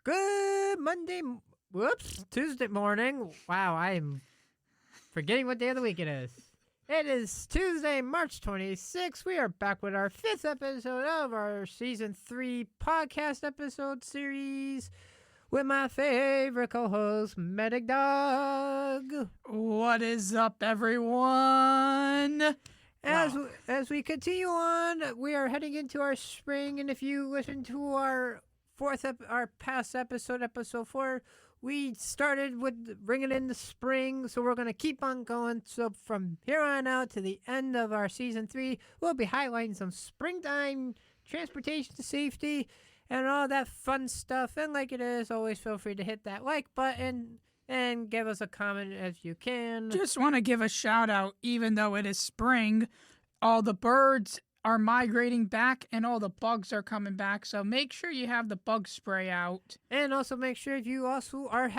Good Tuesday morning. Wow, I'm forgetting what day of the week it is. It is Tuesday, March 26th. We are back with our 5th episode of our Season 3 podcast episode series with my favorite co-host, Medic Dog. What is up, everyone? As we continue on, we are heading into our spring, and if you listen to our past episode 4, we started with bringing in the spring, so we're going to keep on going. So from here on out to the end of our season 3, we'll be highlighting some springtime transportation safety and all that fun stuff. And like it is, always feel free to hit that like button and give us a comment if you can. Just want to give a shout out, even though it is spring, all the birds are migrating back and all the bugs are coming back, so make sure you have the bug spray out. And also make sure if you also are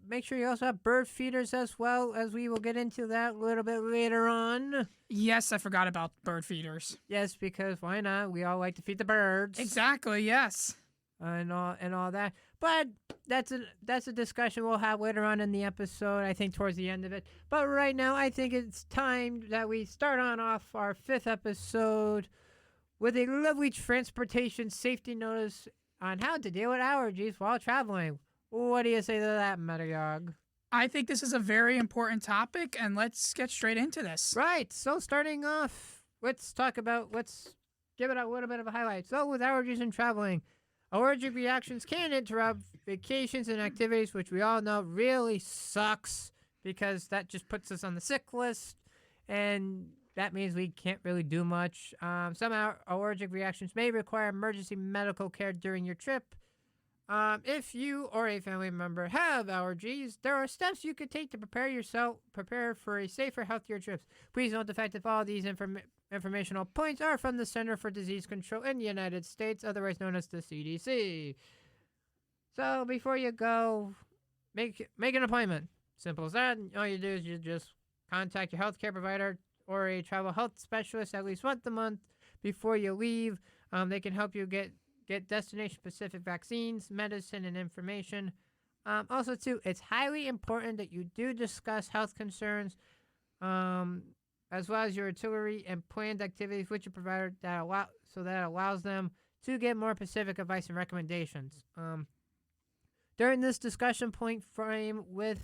make sure you also have bird feeders as well, as we will get into that a little bit later on. Yes, I forgot about bird feeders. Yes, because why not? We all like to feed the birds. Exactly, yes. And all that. But that's a discussion we'll have later on in the episode, I think towards the end of it. But right now, I think it's time that we start on off our 5th episode with a lovely transportation safety notice on how to deal with allergies while traveling. What do you say to that, Metagog? I think this is a very important topic, and let's get straight into this. Right, so starting off, let's give it a little bit of a highlight. So with allergies and traveling, allergic reactions can interrupt vacations and activities, which we all know really sucks because that just puts us on the sick list, and that means we can't really do much. Some allergic reactions may require emergency medical care during your trip. If you or a family member have allergies, there are steps you could take to prepare for a safer, healthier trip. Please note the fact that all these informational points are from the Center for Disease Control in the United States, otherwise known as the CDC. So before you go, make an appointment. Simple as that. All you do is you just contact your healthcare provider or a travel health specialist at least once a month before you leave. They can help you get destination-specific vaccines, medicine, and information. Also, too, it's highly important that you do discuss health concerns, as well as your itinerary and planned activities with your provider that allows them to get more specific advice and recommendations. During this discussion point frame with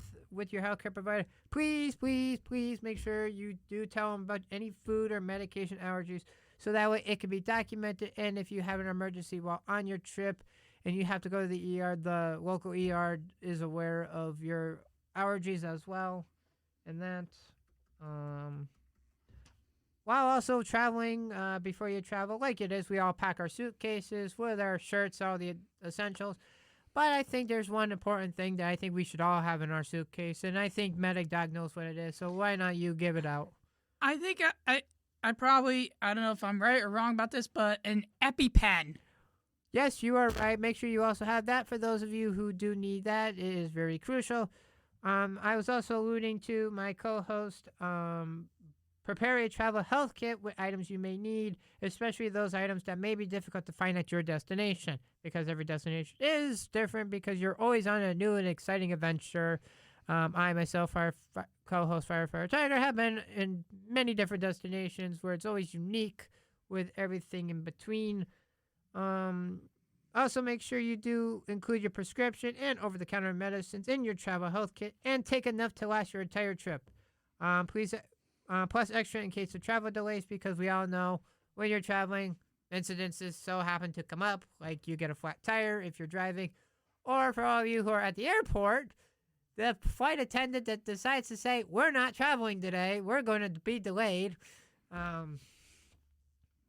your healthcare provider, please make sure you do tell them about any food or medication allergies, so that way it can be documented. And if you have an emergency while on your trip and you have to go to the ER, the local ER is aware of your allergies as well. And that, while also traveling, before you travel, like it is, we all pack our suitcases with our shirts, all the essentials. But I think there's one important thing that I think we should all have in our suitcase, and I think Medic Dog knows what it is, so why not you give it out? I think I probably, I don't know if I'm right or wrong about this, but an EpiPen. Yes, you are right. Make sure you also have that for those of you who do need that. It is very crucial. I was also alluding to my co-host, prepare a travel health kit with items you may need, especially those items that may be difficult to find at your destination, because every destination is different because you're always on a new and exciting adventure. I myself, our co-host Firefighter Tiger, have been in many different destinations where it's always unique with everything in between. Also, make sure you do include your prescription and over-the-counter medicines in your travel health kit and take enough to last your entire trip. Plus extra in case of travel delays, because we all know when you're traveling, incidences so happen to come up, like you get a flat tire if you're driving, or for all of you who are at the airport, the flight attendant that decides to say, we're not traveling today, we're going to be delayed.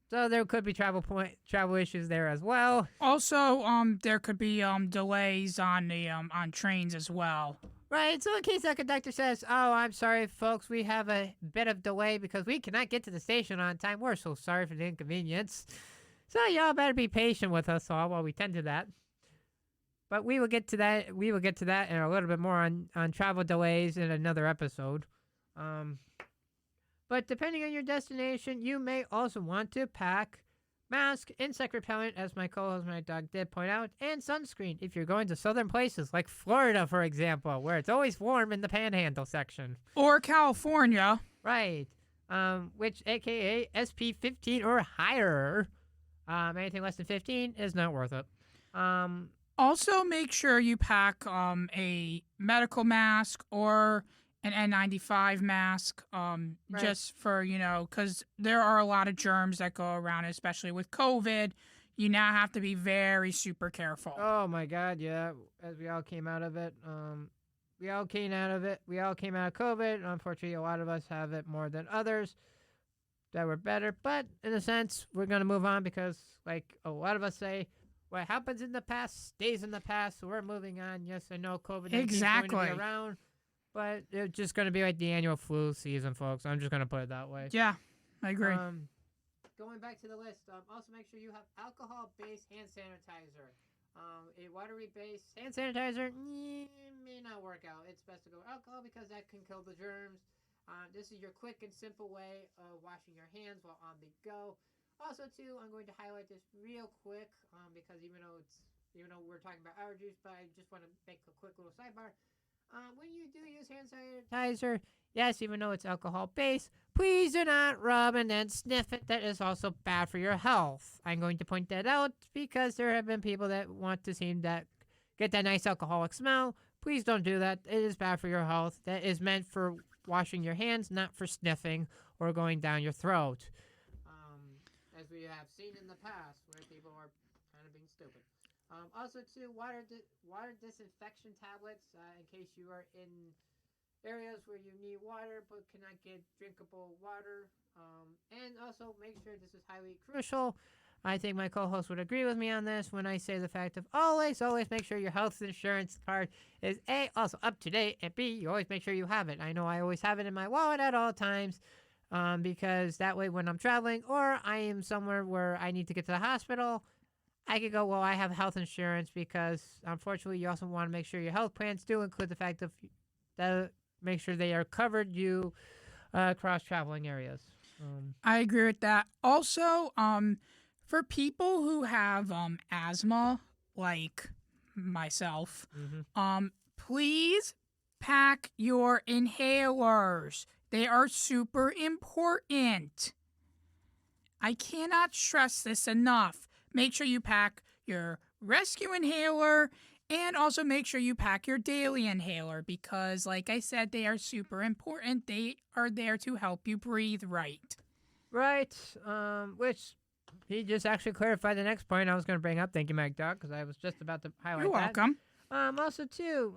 So there could be travel issues there as well. Also, there could be delays on the on trains as well. Right, so in case that conductor says, oh, I'm sorry, folks, we have a bit of delay because we cannot get to the station on time. We're so sorry for the inconvenience. So y'all better be patient with us all while we tend to that. But we will get to that. We will get to that and a little bit more on travel delays in another episode. But depending on your destination, you may also want to pack mask, insect repellent, as my co-host, my dog, did point out, and sunscreen if you're going to southern places like Florida, for example, where it's always warm in the panhandle section. Or California. Right. Which, aka SP 15 or higher. Anything less than 15 is not worth it. Also, make sure you pack a medical mask or an N95 mask, just for, because there are a lot of germs that go around, especially with COVID. You now have to be very super careful. Oh my God, yeah. As we all came out of it, we all came out of it. We all came out of COVID. Unfortunately, a lot of us have it more than others that were better. But in a sense, we're gonna move on because, like a lot of us say, what happens in the past stays in the past. So we're moving on. Yes, I know COVID-19 is going to be around, but it's just going to be like the annual flu season, folks. I'm just going to put it that way. Yeah, I agree. Going back to the list, also make sure you have alcohol-based hand sanitizer. A watery-based hand sanitizer may not work out. It's best to go alcohol because that can kill the germs. This is your quick and simple way of washing your hands while on the go. Also, too, I'm going to highlight this real quick because even though we're talking about allergies, but I just want to make a quick little sidebar. When you do use hand sanitizer, yes, even though it's alcohol-based, please do not rub and then sniff it. That is also bad for your health. I'm going to point that out because there have been people that want to seem that get that nice alcoholic smell. Please don't do that. It is bad for your health. That is meant for washing your hands, not for sniffing or going down your throat. As we have seen in the past, where people are kind of being stupid. Also, too, water disinfection tablets in case you are in areas where you need water but cannot get drinkable water. And also, make sure this is highly crucial. I think my co-host would agree with me on this when I say the fact of always make sure your health insurance card is A, also up to date, and B, you always make sure you have it. I know I always have it in my wallet at all times. Because that way when I'm traveling or I am somewhere where I need to get to the hospital, I could go, well, I have health insurance because unfortunately you also want to make sure your health plans do include the fact of that make sure they are covered you across traveling areas. I agree with that. Also, for people who have asthma, like myself, please pack your inhalers. They are super important. I cannot stress this enough. Make sure you pack your rescue inhaler and also make sure you pack your daily inhaler because, like I said, they are super important. They are there to help you breathe right. Right. Which he just actually clarified the next point I was going to bring up. Thank you, Mike Doc, because I was just about to highlight You're welcome. Also, too,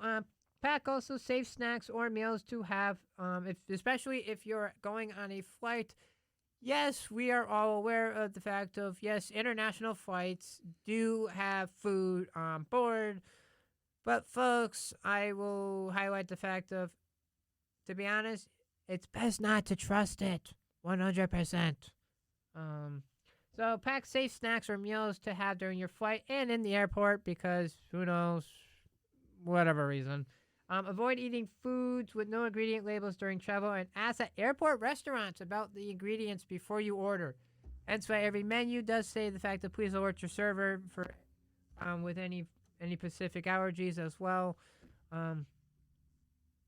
pack also safe snacks or meals to have, especially if you're going on a flight. Yes, we are all aware of the fact of, yes, international flights do have food on board. But, folks, I will highlight the fact of, to be honest, it's best not to trust it 100%. So pack safe snacks or meals to have during your flight and in the airport because, who knows, whatever reason. Avoid eating foods with no ingredient labels during travel and ask at airport restaurants about the ingredients before you order. Hence why every menu does say the fact that please alert your server for with any specific allergies as well.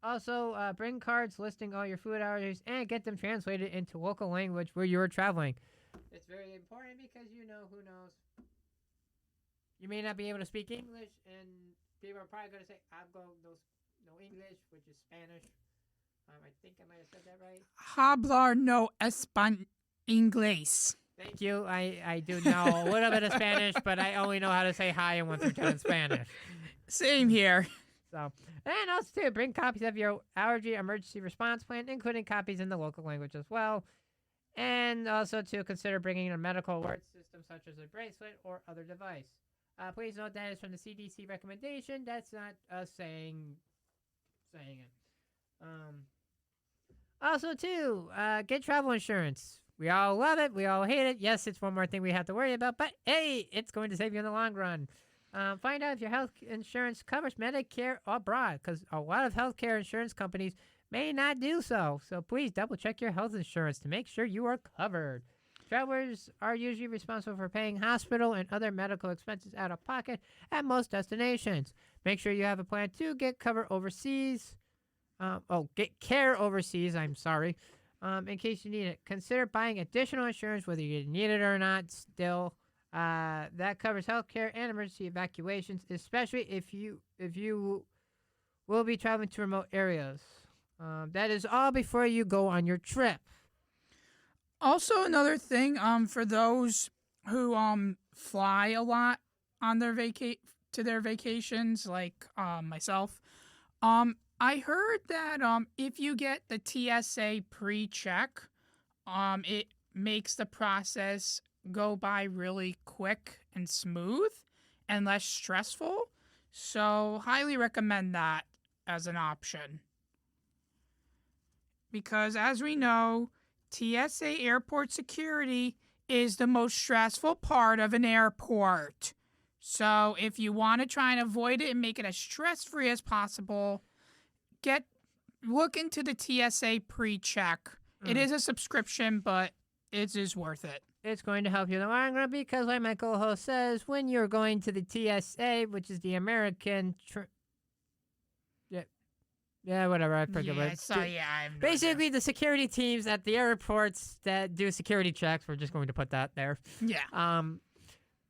Also, bring cards listing all your food allergies and get them translated into local language where you are traveling. It's very important because who knows. You may not be able to speak English and people are probably going to say, I've got no English, which is Spanish. I think I might have said that right. Hablar no inglés. Thank you. I do know a little bit of Spanish, but I only know how to say hi and 1 through 10 in Spanish. Same here. So, and also too, bring copies of your allergy emergency response plan, including copies in the local language as well. And also to consider bringing a medical alert system such as a bracelet or other device. Please note that is from the CDC recommendation. That's not us saying it. Also, too, get travel insurance. We all love it. We all hate it. Yes, it's one more thing we have to worry about, but hey, it's going to save you in the long run. Find out if your health insurance covers Medicare abroad, because a lot of healthcare insurance companies may not do so. So please double check your health insurance to make sure you are covered. Travelers are usually responsible for paying hospital and other medical expenses out of pocket at most destinations. Make sure you have a plan to get cover overseas. Get care overseas. I'm sorry. In case you need it, consider buying additional insurance, whether you need it or not. Still, that covers healthcare and emergency evacuations, especially if you will be traveling to remote areas. That is all before you go on your trip. Also, another thing, for those who fly a lot on their to their vacations, like myself, I heard that if you get the TSA pre-check, it makes the process go by really quick and smooth and less stressful. So, highly recommend that as an option. Because as we know, TSA airport security is the most stressful part of an airport. So if you want to try and avoid it and make it as stress-free as possible, look into the TSA pre-check. It is a subscription, but it is worth it. It's going to help you in the long run because, like my co-host says, when you're going to the TSA, which is the American... Yeah, whatever. I forget what it's. Basically, the security teams at the airports that do security checks. We're just going to put that there. Yeah.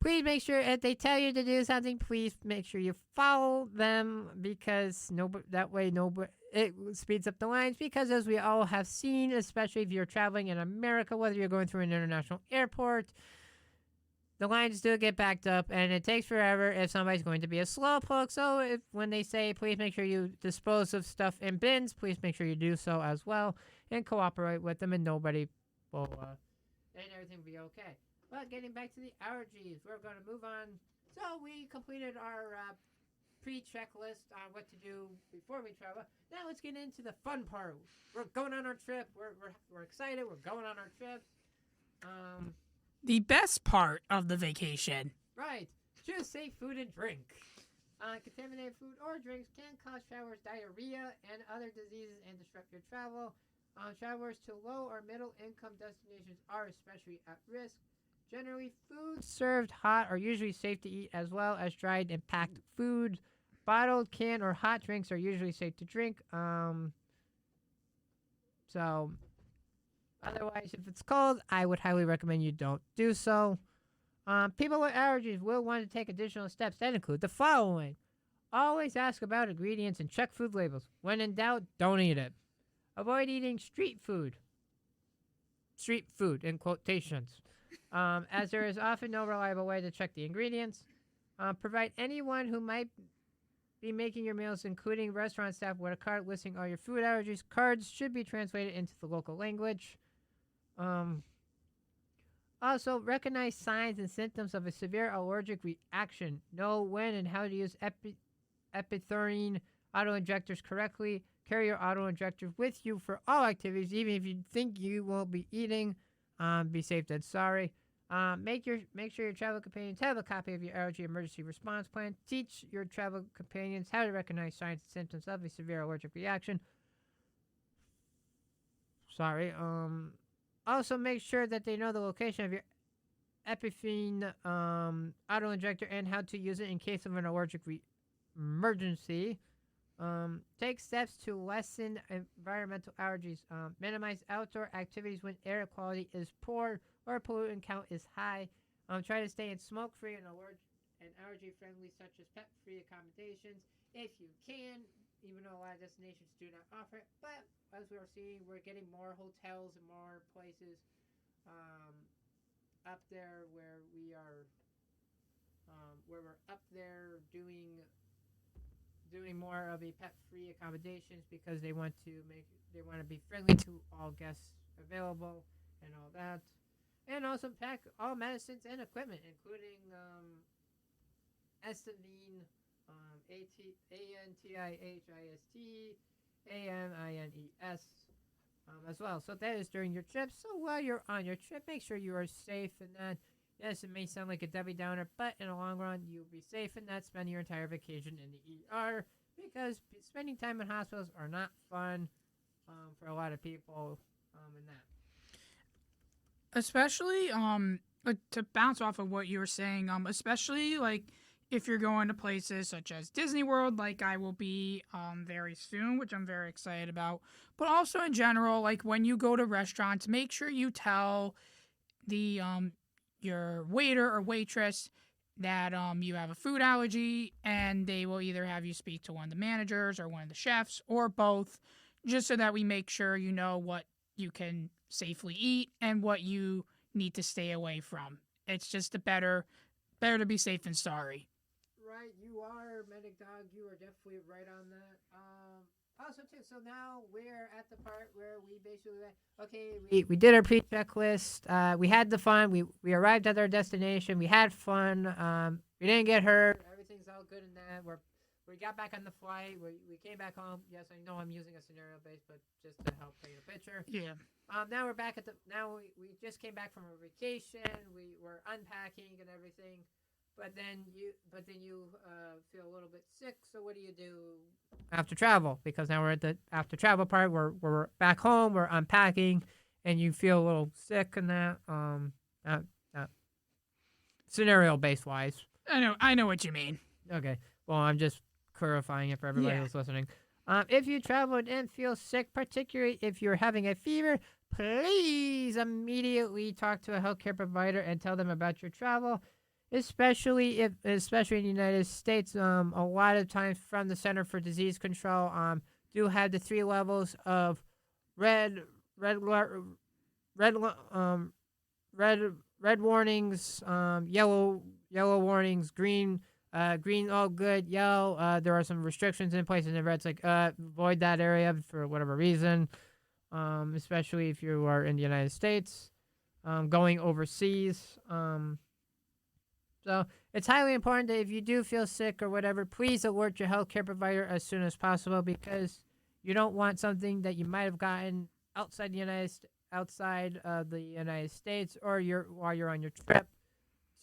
Please make sure if they tell you to do something, please make sure you follow them because it speeds up the lines. Because as we all have seen, especially if you're traveling in America, whether you're going through an international airport, the lines do get backed up, and it takes forever if somebody's going to be a slowpoke. So when they say, please make sure you dispose of stuff in bins, please make sure you do so as well and cooperate with them, and nobody will, and everything will be okay. But getting back to the allergies, we're going to move on. So we completed our pre-checklist on what to do before we travel. Now let's get into the fun part. We're going on our trip. We're excited. We're going on our trips. The best part of the vacation. Right. Choose safe food and drink. Contaminated food or drinks can cause travelers diarrhea and other diseases and disrupt your travel. Travelers to low or middle income destinations are especially at risk. Generally, foods served hot are usually safe to eat as well as dried and packed food. Bottled, canned, or hot drinks are usually safe to drink. Otherwise, if it's cold, I would highly recommend you don't do so. People with allergies will want to take additional steps that include the following. Always ask about ingredients and check food labels. When in doubt, don't eat it. Avoid eating street food. Street food, in quotations. As there is often no reliable way to check the ingredients. Provide anyone who might be making your meals, including restaurant staff, with a card listing all your food allergies. Cards should be translated into the local language. Also, recognize signs and symptoms of a severe allergic reaction. Know when and how to use epinephrine auto-injectors correctly. Carry your auto-injector with you for all activities, even if you think you won't be eating. Be safe than sorry. Make sure your travel companions have a copy of your allergy emergency response plan. Teach your travel companions how to recognize signs and symptoms of a severe allergic reaction. Also, make sure that they know the location of your epinephrine auto-injector and how to use it in case of an allergic emergency. Take steps to lessen environmental allergies. Minimize outdoor activities when air quality is poor or pollutant count is high. Try to stay in smoke-free and allergy-friendly, such as pet-free accommodations, if you can, even though a lot of destinations do not offer it. But as we're seeing, we're getting more hotels and more places up there where we are, where we're up there doing more of a pet-free accommodations because they want to be friendly to all guests available and all that. And also pack all medicines and equipment, including Estivine, ANTIHIST, AMINES, as well. So that is during your trip. So while you're on your trip, make sure you are safe and that. Yes, it may sound like a Debbie Downer, but in the long run, you'll be safe and not spend your entire vacation in the ER because spending time in hospitals are not fun for a lot of people and that. especially to bounce off of what you were saying, especially like if you're going to places such as Disney World, like I will be very soon, which I'm very excited about. But also in general, like when you go to restaurants, make sure you tell the your waiter or waitress that you have a food allergy, and they will either have you speak to one of the managers or one of the chefs or both, just so that we make sure you know what you can safely eat and what you need to stay away from. It's just better to be safe than sorry. Right, you are medic dog. You are definitely right on that. Also too. So now we're at the part where we basically okay. We did our pre checklist. We had the fun. We arrived at our destination. We had fun. We didn't get hurt. Everything's all good in that. We got back on the flight. We came back home. Yes, I know I'm using a scenario base, but just to help paint a picture. Yeah. Now we're back at the. Now we just came back from a vacation. We were unpacking and everything. But then you feel a little bit sick. So what do you do after travel? Because now we're at the after travel part. We're back home. We're unpacking, and you feel a little sick and that. Uh, uh, Scenario base wise. I know what you mean. Okay. Well, I'm just clarifying it for everybody Yeah. who's listening. If you traveled and feel sick, particularly if you're having a fever, please immediately talk to a healthcare provider and tell them about your travel. Especially in the United States, a lot of times from the Center for Disease Control, do have the 3 levels of red, red, red, red warnings, yellow warnings, green all good, yellow there are some restrictions in place, and the red's like avoid that area for whatever reason, especially if you are in the United States, going overseas. So it's highly important that if you do feel sick or whatever, please alert your healthcare provider as soon as possible, because you don't want something that you might have gotten outside of the United States, or while you're on your trip,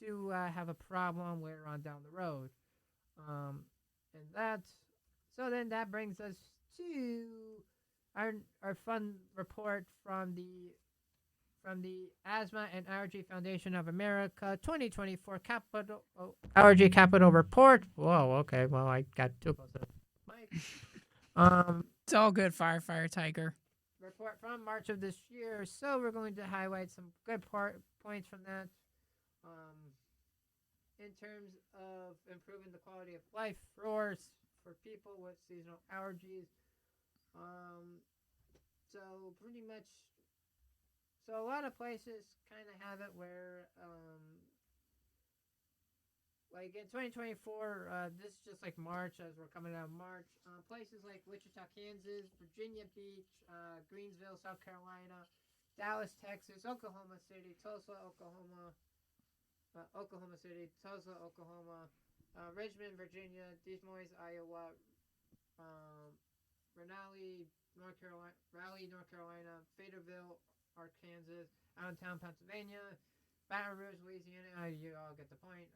to have a problem later on down the road. Um, and that brings us to our fun report from the Asthma and Allergy Foundation of America 2024 Allergy Capital Report. Whoa, okay. Well, I got too close to the mic. It's all good, Firefighter Tiger. Report from March of this year. So we're going to highlight some good points from that. In terms of improving the quality of life for people with seasonal allergies. So pretty much. So a lot of places kind of have it where, like in 2024, this is just like March as we're coming out of March. Places like Wichita, Kansas, Virginia Beach, Greensville, South Carolina, Dallas, Texas, Oklahoma City, Tulsa, Oklahoma, Richmond, Virginia, Des Moines, Iowa, Raleigh, North Carolina, Fayetteville, Arkansas, Allentown, Pennsylvania, Baton Rouge, Louisiana. You all get the point.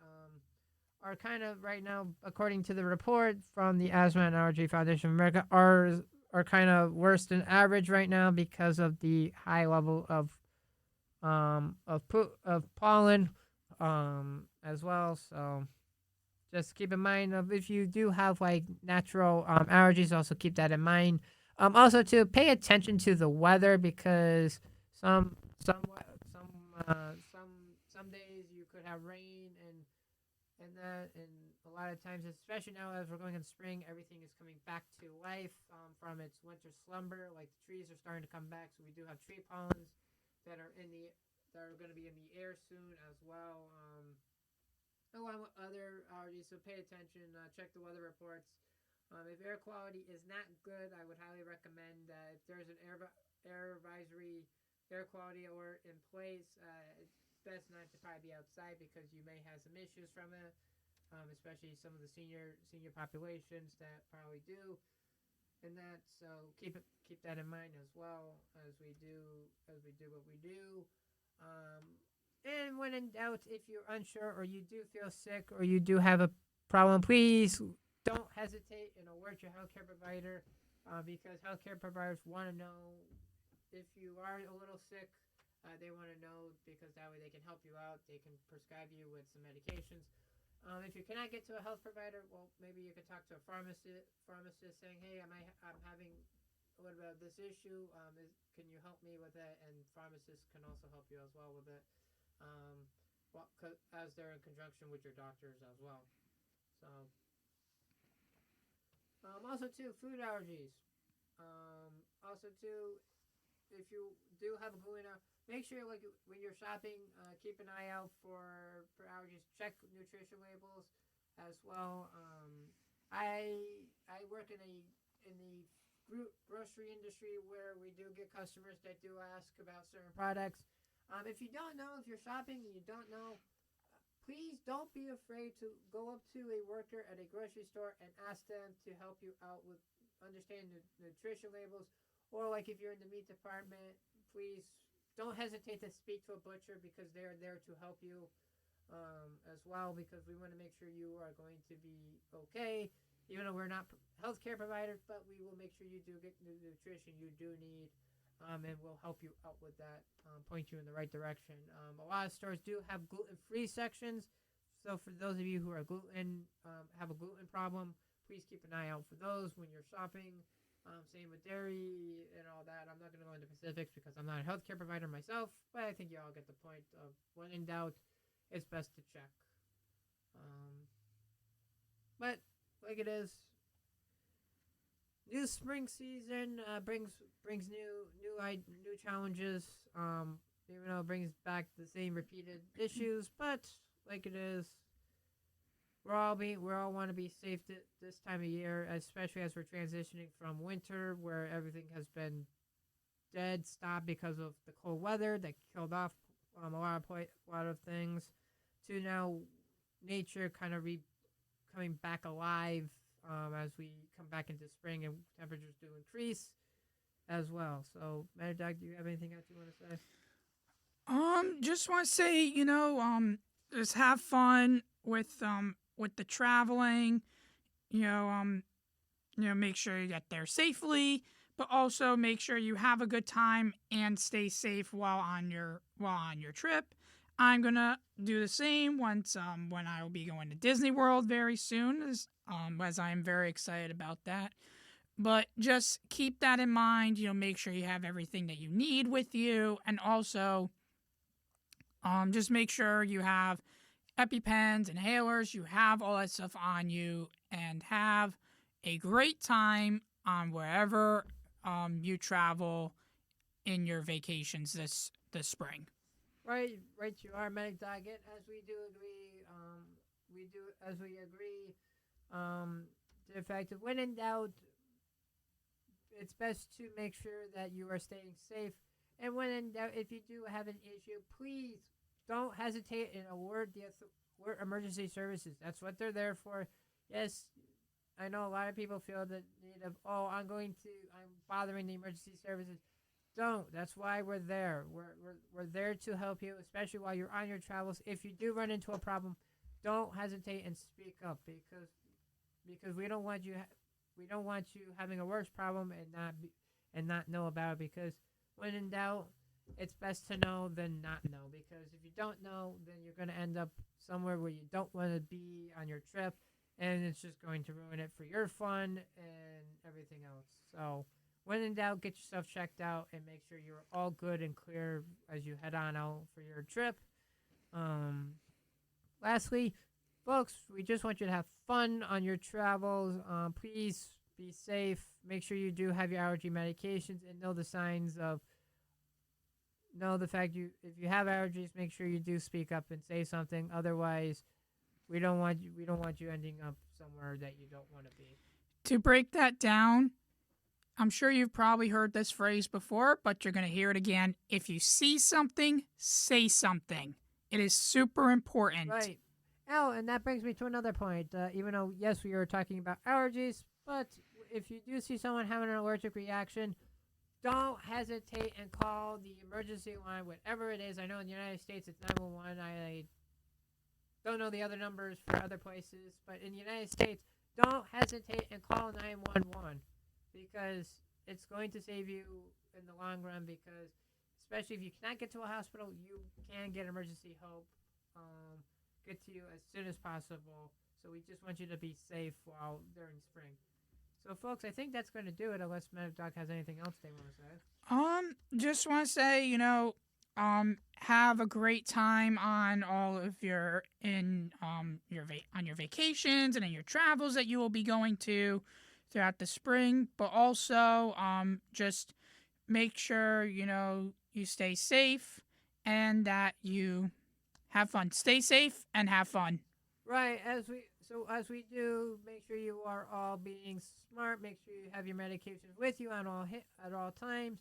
Are kind of right now, according to the report from the Asthma and Allergy Foundation of America, are kind of worse than average right now because of the high level of pollen, as well. So just keep in mind of if you do have like natural allergies, also keep that in mind. Also to pay attention to the weather, because some days you could have rain and a lot of times, especially now as we're going in spring, everything is coming back to life from its winter slumber. Like the trees are starting to come back, so we do have tree pollens that are going to be in the air soon as well. Along with other allergies, so pay attention. Check the weather reports. If air quality is not good, I would highly recommend if there's an air advisory, air quality alert in place, it's best not to probably be outside, because you may have some issues from it, especially some of the senior populations that probably do, and that. So keep that in mind as well as we do what we do. And when in doubt, if you're unsure or you do feel sick or you do have a problem, please don't hesitate and alert your healthcare provider, because healthcare providers want to know if you are a little sick, They want to know because that way they can help you out. They can prescribe you with some medications. If you cannot get to a health provider, well, maybe you can talk to a pharmacist saying, "Hey, I'm having a little bit of this issue. Can you help me with it?" And pharmacists can also help you as well with it. Um, as they're in conjunction with your doctors as well. So, also too, food allergies. Also too, if you do have a gluten allergy, make sure like when you're shopping, keep an eye out for allergies. Check nutrition labels as well. I work in the grocery industry where we do get customers that do ask about certain products. If you don't know, if you're shopping and you don't know, please don't be afraid to go up to a worker at a grocery store and ask them to help you out with understanding the nutrition labels. Or like if you're in the meat department, please don't hesitate to speak to a butcher because they're there to help you as well, because we want to make sure you are going to be okay. Even though we're not healthcare providers, but we will make sure you do get the nutrition you do need, and we'll help you out with that, point you in the right direction. A lot of stores do have gluten-free sections, so for those of you who are have a gluten problem, please keep an eye out for those when you're shopping. Same with dairy and all that. I'm not going to go into specifics because I'm not a healthcare provider myself, but I think you all get the point of when in doubt, it's best to check. But like it is, new spring season brings new challenges. Even though it brings back the same repeated issues, but like it is, we all want to be safe this time of year, especially as we're transitioning from winter, where everything has been dead stop because of the cold weather that killed off a lot of things, to now nature kind of coming back alive as we come back into spring and temperatures do increase as well. So, Mad Dog, do you have anything else you want to say? Just want to say, just have fun with the traveling. Make sure you get there safely, but also make sure you have a good time and stay safe while on your trip. I'm gonna do the same when I will be going to Disney World very soon, as I'm very excited about that. But just keep that in mind. Make sure you have everything that you need with you, and also just make sure you have EpiPens, inhalers, you have all that stuff on you, and have a great time on wherever you travel in your vacations this spring. Right, you are, Medic Dog. As we agree, to the fact that when in doubt, it's best to make sure that you are staying safe. And when in doubt, if you do have an issue, please don't hesitate and alert emergency services. That's what they're there for. Yes, I know a lot of people feel the need of, I'm bothering the emergency services. Don't. That's why we're there. We're there to help you, especially while you're on your travels. If you do run into a problem, don't hesitate and speak up, because we don't want you having a worse problem and not know about it. Because when in doubt, it's best to know than not know. Because if you don't know, then you're going to end up somewhere where you don't want to be on your trip, and it's just going to ruin it for your fun and everything else. So, when in doubt, get yourself checked out and make sure you're all good and clear as you head on out for your trip. Lastly, folks, we just want you to have fun on your travels. Please be safe. Make sure you do have your allergy medications and know the signs of. Know the fact if you have allergies, make sure you do speak up and say something. Otherwise, we don't want you ending up somewhere that you don't want to be. To break that down, I'm sure you've probably heard this phrase before, but you're going to hear it again. If you see something, say something. It is super important. Right. And that brings me to another point. Even though, yes, we were talking about allergies, but if you do see someone having an allergic reaction, don't hesitate and call the emergency line, whatever it is. I know in the United States it's 911. I don't know the other numbers for other places, but in the United States, don't hesitate and call 911, because it's going to save you in the long run. Because especially if you cannot get to a hospital, you can get emergency help. Get to you as soon as possible. So we just want you to be safe while during spring. So, folks, I think that's going to do it. Unless Medic Doc has anything else they want to say. Just want to say, have a great time on all of your on your vacations and in your travels that you will be going to throughout the spring. But also, just make sure you stay safe and that you have fun. Stay safe and have fun. Right. As we do, make sure you are all being smart. Make sure you have your medications with you at all times.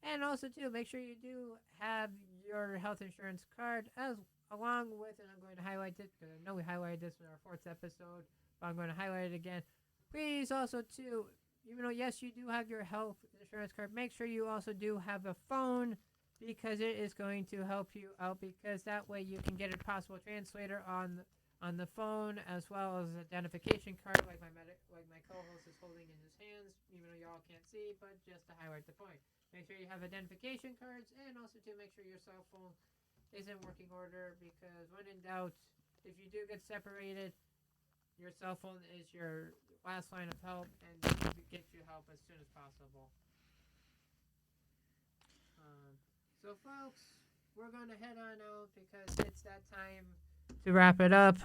And also, too, make sure you do have your health insurance card along with, and I'm going to highlight this because I know we highlighted this in our 4th episode, but I'm going to highlight it again. Please also, too, even though, yes, you do have your health insurance card, make sure you also do have a phone because it is going to help you out because that way you can get a possible translator on the phone as well as an identification card like my co-host is holding in his hands, even though y'all can't see, but just to highlight the point. Make sure you have identification cards and also to make sure your cell phone is in working order because when in doubt, if you do get separated, your cell phone is your last line of help and get you help as soon as possible. So folks, we're going to head on out because it's that time to wrap it up.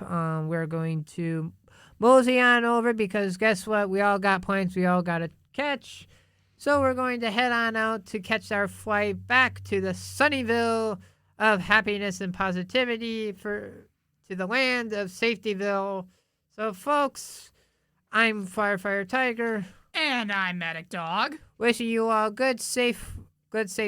We're going to mosey on over because guess what? We all got planes we all got to catch. So we're going to head on out to catch our flight back to the Sunnyville of happiness and positivity to the land of Safetyville. So folks, I'm Firefighter Tiger. And I'm Medic Dog. Wishing you all good safe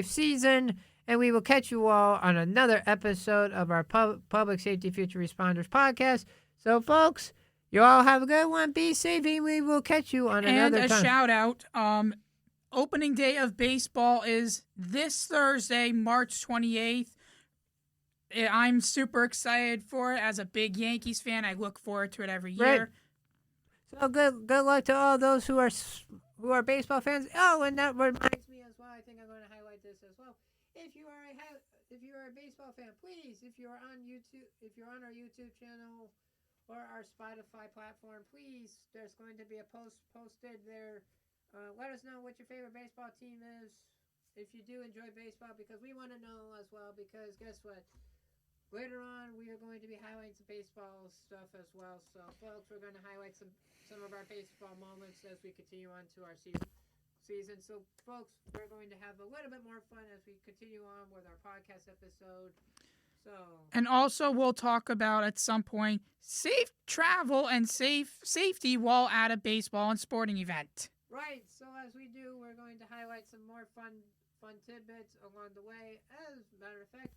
season. And we will catch you all on another episode of our Public Safety Future Responders podcast. So, folks, you all have a good one. Be safe, and we will catch you on another time. And a shout out. Opening day of baseball is this Thursday, March 28th. I'm super excited for it. As a big Yankees fan, I look forward to it every year. So good luck to all those who are baseball fans. Oh, and that reminds me as well. I think I'm going to highlight this as well. If you are a baseball fan, please, if you're on our YouTube channel or our Spotify platform, please, there's going to be a post posted there. Let us know what your favorite baseball team is. If you do enjoy baseball, because we want to know as well. Because guess what? Later on, we are going to be highlighting some baseball stuff as well. So, folks, we're going to highlight some of our baseball moments as we continue on to our season. So, folks, we're going to have a little bit more fun as we continue on with our podcast episode. And also, we'll talk about at some point safe travel and safety while at a baseball and sporting event. Right. So, as we do, we're going to highlight some more fun tidbits along the way. As a matter of fact,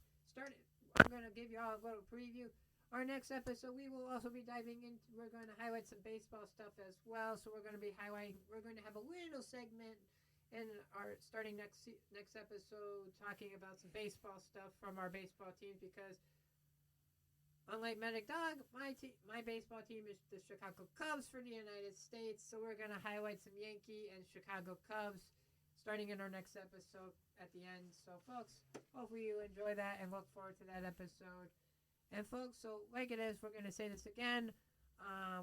I'm going to give you all a little preview. Our next episode, we will also be diving into. We're going to highlight some baseball stuff as well. So we're going to have a little segment in our starting next episode talking about some baseball stuff from our baseball teams because unlike Medic Dog, my baseball team is the Chicago Cubs for the United States. So we're going to highlight some Yankee and Chicago Cubs starting in our next episode at the end. So folks, hopefully you enjoy that and look forward to that episode. And folks, so like it is, we're going to say this again.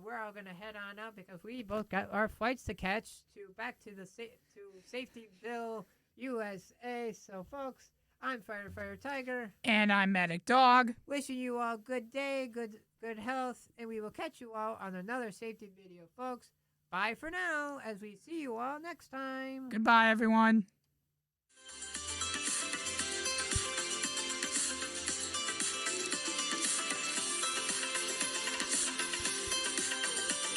We're all going to head on out because we both got our flights to catch back to Safetyville, USA. So folks, I'm Firefighter Tiger. And I'm Medic Dog. Wishing you all good day, good health, and we will catch you all on another safety video, folks. Bye for now as we see you all next time. Goodbye, everyone.